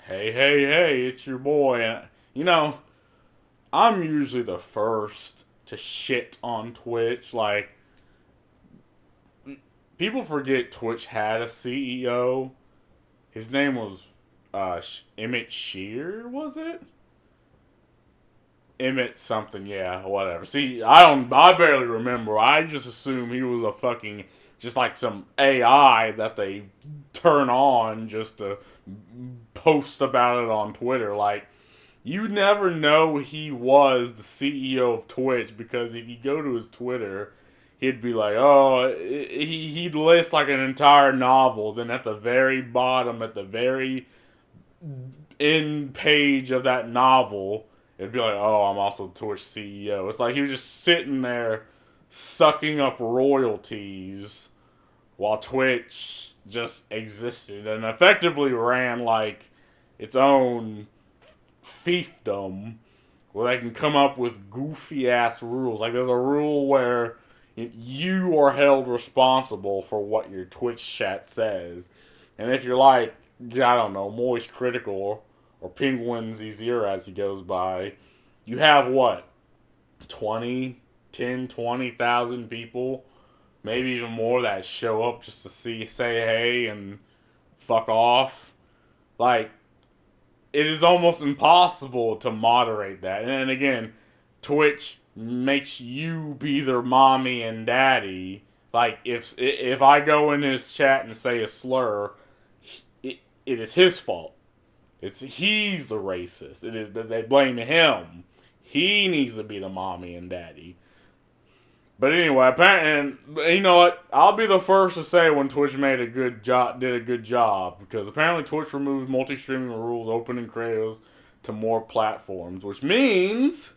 Hey, hey, hey, it's your boy. You know, I'm usually the first to shit on Twitch. Like, people forget Twitch had a CEO. His name was Emmett Shear, was it? Emmett something, yeah, whatever. See, I barely remember. I just assume he was a fucking, just like some AI that they turn on just to post about it on Twitter. Like, you never know he was the CEO of Twitch because if you go to his Twitter, he'd be like, oh, he'd list like an entire novel. Then at the very bottom, at the very end page of that novel, it'd be like, oh, I'm also Twitch CEO. It's like he was just sitting there sucking up royalties while Twitch just existed and effectively ran like its own fiefdom where they can come up with goofy ass rules. Like there's a rule where you are held responsible for what your Twitch chat says, and if you're like I don't know Moist Critical or Penguin Zero as he goes by, you have what 20, 10, 20,000 people, maybe even more that show up just to say hey and fuck off. Like it is almost impossible to moderate that. And again, Twitch makes you be their mommy and daddy. Like if I go in his chat and say a slur, it is his fault. He's the racist. It is that they blame him. He needs to be the mommy and daddy. But anyway, apparently, you know what? I'll be the first to say when Twitch did a good job because apparently Twitch removed multi-streaming rules, opening creators to more platforms, which means,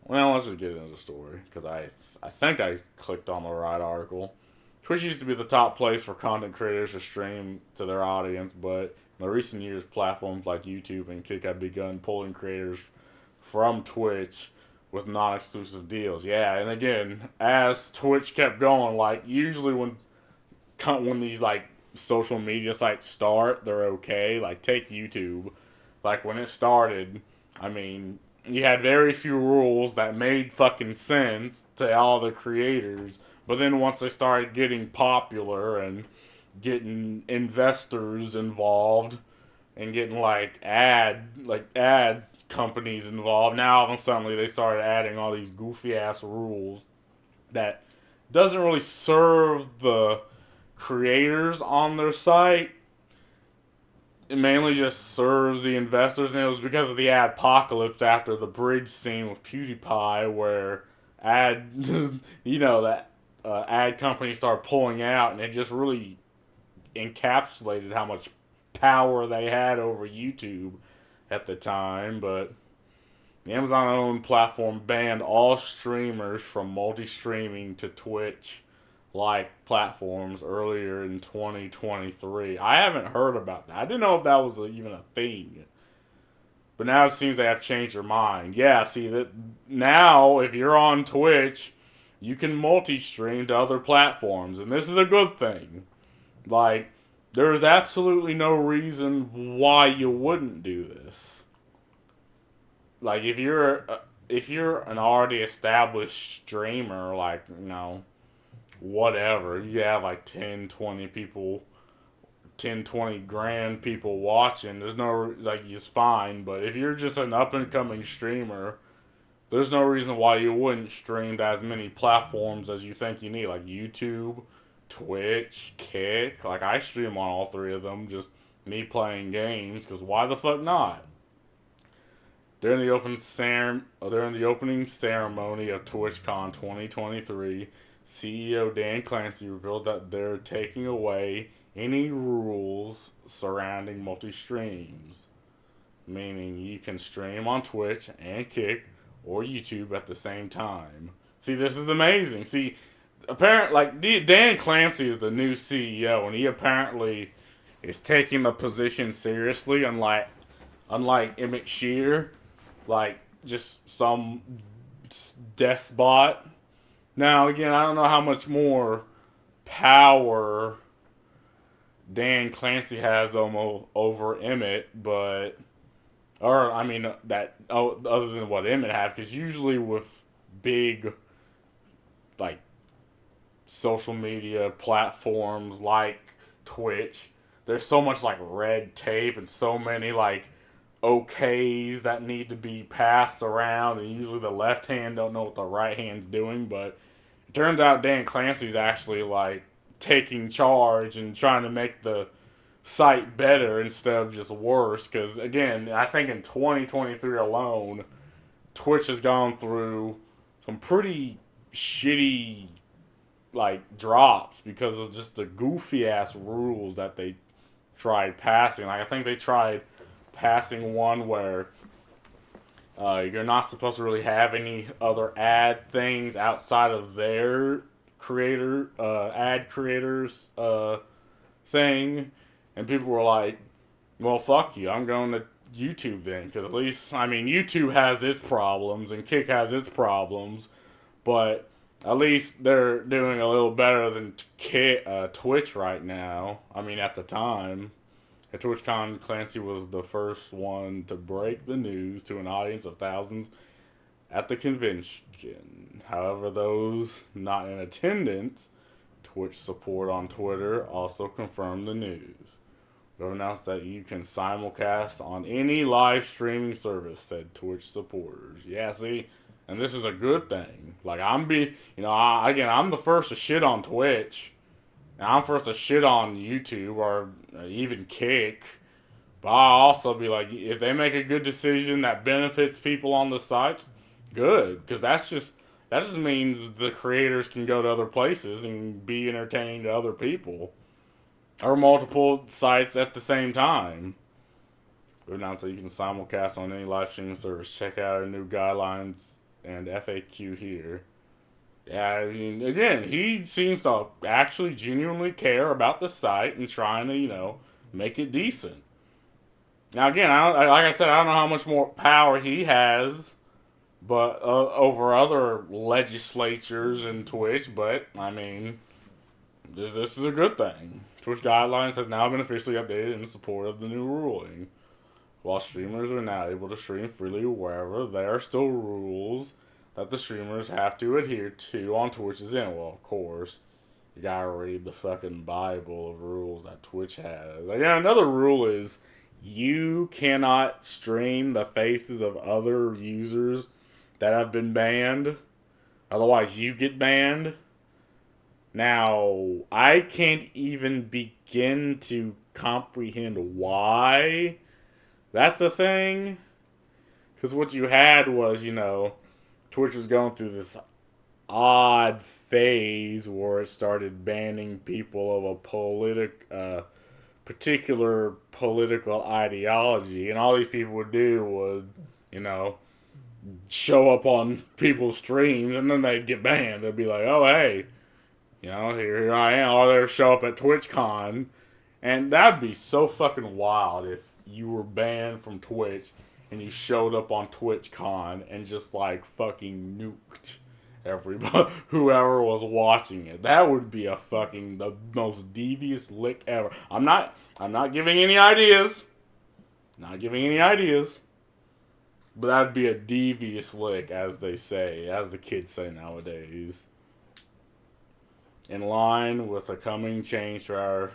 well, let's just get into the story because I think I clicked on the right article. Twitch used to be the top place for content creators to stream to their audience, but in the recent years, platforms like YouTube and Kick have begun pulling creators from Twitch with non-exclusive deals. Yeah, and again, as Twitch kept going, like usually when these like social media sites start, they're okay. Like take YouTube, like when it started, I mean, you had very few rules that made fucking sense to all the creators. But then once they started getting popular and getting investors involved and getting like ads companies involved. Now all of a sudden they started adding all these goofy ass rules that doesn't really serve the creators on their site. It mainly just serves the investors, and it was because of the adpocalypse after the bridge scene with PewDiePie, where ad, that ad companies started pulling out, and it just really encapsulated how much power they had over YouTube at the time. But the Amazon owned platform banned all streamers from multi streaming to Twitch like platforms earlier in 2023. I haven't heard about that. I didn't know if that was even a thing. But now it seems they have changed their mind. Yeah, see that now if you're on Twitch, you can multi stream to other platforms, and this is a good thing. Like, there's absolutely no reason why you wouldn't do this. Like, if you're an already established streamer, like whatever, you have like 10, 20 people, 10, 20 grand people watching. There's no like it's fine. But if you're just an up and coming streamer, there's no reason why you wouldn't stream to as many platforms as you think you need, like YouTube, Twitch, Kick. Like I stream on all three of them, just me playing games. Because why the fuck not? During the opening ceremony of TwitchCon 2023, CEO Dan Clancy revealed that they're taking away any rules surrounding multi streams, meaning you can stream on Twitch and Kick or YouTube at the same time. See, this is amazing. See, apparently, like Dan Clancy is the new CEO, and he apparently is taking the position seriously. Unlike Emmett Shear, like just some despot. Now, again, I don't know how much more power Dan Clancy has over Emmett, but or I mean that other than what Emmett have, because usually with big like social media platforms like Twitch, there's so much like red tape and so many like okays that need to be passed around, and usually the left hand don't know what the right hand's doing. But it turns out Dan Clancy's actually like taking charge and trying to make the site better instead of just worse. Because again, I think in 2023 alone, Twitch has gone through some pretty shitty like drops because of just the goofy ass rules that they tried passing. Like I think they tried passing one where you're not supposed to really have any other ad things outside of their ad creators thing, and people were like, "Well, fuck you, I'm going to YouTube then," because at least I mean YouTube has its problems and Kick has its problems, but at least they're doing a little better than Twitch right now. I mean, at the time, at TwitchCon, Clancy was the first one to break the news to an audience of thousands at the convention. However, those not in attendance, Twitch support on Twitter also confirmed the news. We have announced that you can simulcast on any live streaming service, said Twitch supporters. Yeah, see, and this is a good thing. Like I'm the first to shit on Twitch. And I'm first to shit on YouTube or even Kick. But I'll also be like, if they make a good decision that benefits people on the sites, good, because that just means the creators can go to other places and be entertaining to other people or multiple sites at the same time. We announced that you can simulcast on any live streaming service. Check out our new guidelines and FAQ here. Yeah, I mean, again, he seems to actually genuinely care about the site and trying to, make it decent. Now, again, like I said, I don't know how much more power he has, but over other legislatures in Twitch. But I mean, this is a good thing. Twitch guidelines has now been officially updated in support of the new ruling. While streamers are now able to stream freely wherever, there are still rules that the streamers have to adhere to on Twitch's end. Well, of course, you gotta read the fucking Bible of rules that Twitch has. Again, another rule is you cannot stream the faces of other users that have been banned. Otherwise, you get banned. Now, I can't even begin to comprehend why that's a thing. Because what you had was, Twitch was going through this odd phase where it started banning people of particular political ideology, and all these people would do was, you know, show up on people's streams, and then they'd get banned. They'd be like, "Oh, hey, here I am," or they'd show up at TwitchCon, and that'd be so fucking wild if you were banned from Twitch and you showed up on TwitchCon and just like fucking nuked everybody, whoever was watching it. That would be the most devious lick ever. I'm not giving any ideas. Not giving any ideas. But that'd be a devious lick, as they say, as the kids say nowadays. In line with the coming change to our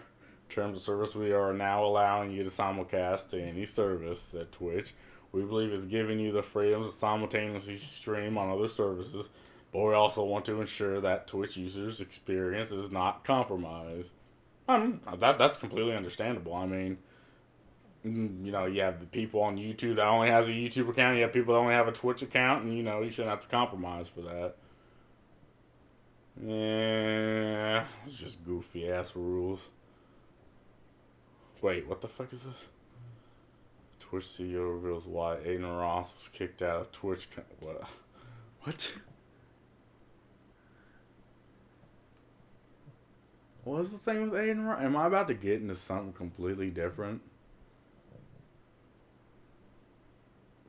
terms of service, we are now allowing you to simulcast to any service at Twitch. We believe it's giving you the freedom to simultaneously stream on other services, but we also want to ensure that Twitch users' experience is not compromised. That's completely understandable. I mean, you have the people on YouTube that only has a YouTube account, you have people that only have a Twitch account, and, you shouldn't have to compromise for that. Yeah, it's just goofy ass rules. Wait, what the fuck is this? Twitch CEO reveals why Aiden Ross was kicked out of Twitch. What? What was the thing with Aiden Ross? Am I about to get into something completely different?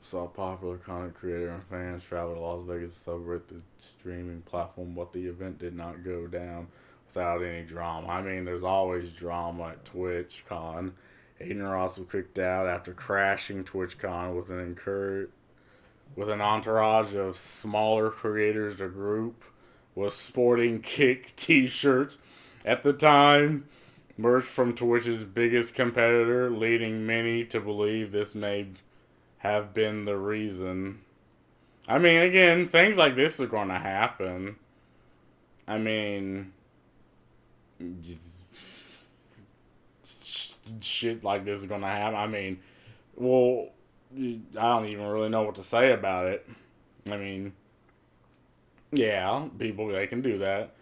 Saw popular content creator and fans travel to Las Vegas to celebrate the streaming platform, but the event did not go down without any drama. I mean, there's always drama at TwitchCon. Aiden Ross was kicked out after crashing TwitchCon with an entourage of smaller creators. The group was sporting Kick t-shirts at the time, merch from Twitch's biggest competitor, leading many to believe this may have been the reason. I mean, again, things like this are going to happen. I mean, shit like this is going to happen. I mean, well, I don't even really know what to say about it. I mean, yeah, people, they can do that.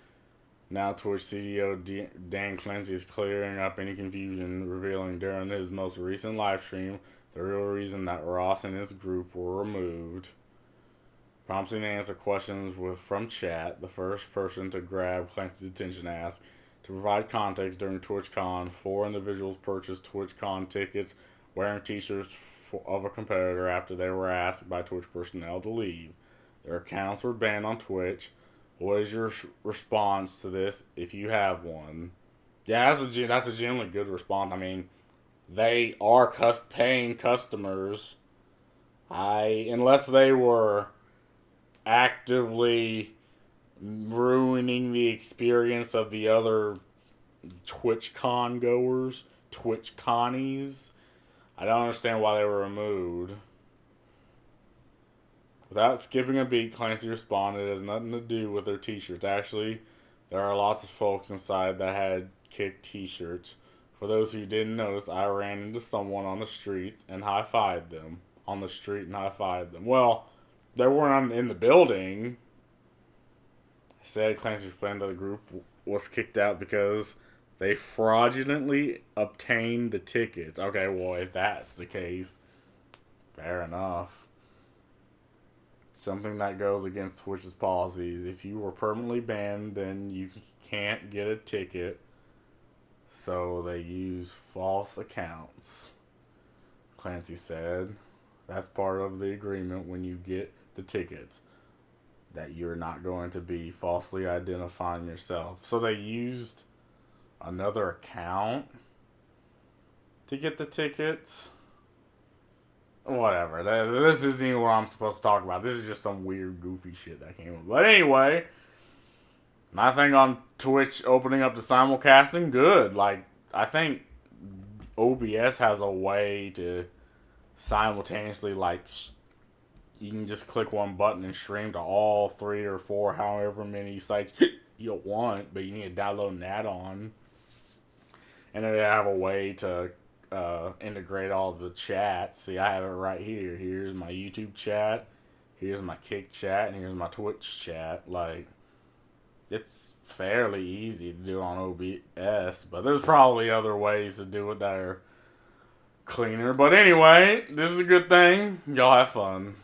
Now, Twitch CEO Dan Clancy is clearing up any confusion, revealing during his most recent live stream the real reason that Ross and his group were removed. Prompting to answer questions from chat, the first person to grab Clancy's attention asked, to provide context during TwitchCon, 4 individuals purchased TwitchCon tickets wearing t-shirts of a competitor after they were asked by Twitch personnel to leave. Their accounts were banned on Twitch. What is your response to this, if you have one? Yeah, that's a genuinely good response. I mean, they are paying customers. Unless they were actively ruining the experience of the other TwitchCon goers, TwitchConies, I don't understand why they were removed. Without skipping a beat, Clancy responded, it has nothing to do with their t-shirts. Actually, there are lots of folks inside that had Kick t-shirts. For those who didn't notice, I ran into someone on the streets and high-fived them. Well, they weren't in the building. Said Clancy explained that the group was kicked out because they fraudulently obtained the tickets. Okay, well, if that's the case, fair enough. Something that goes against Twitch's policies. If you were permanently banned, then you can't get a ticket. So they use false accounts, Clancy said. That's part of the agreement when you get the tickets, that you're not going to be falsely identifying yourself. So they used another account to get the tickets. Whatever. This isn't even what I'm supposed to talk about. This is just some weird, goofy shit that came up. But anyway, my thing on Twitch opening up to simulcasting, good. Like, I think OBS has a way to simultaneously, like, you can just click one button and stream to all 3 or 4, however many sites you want, but you need to download an add-on. And then they have a way to integrate all the chats. See, I have it right here. Here's my YouTube chat, here's my Kick chat, and here's my Twitch chat. Like, it's fairly easy to do on OBS, but there's probably other ways to do it that are cleaner. But anyway, this is a good thing. Y'all have fun.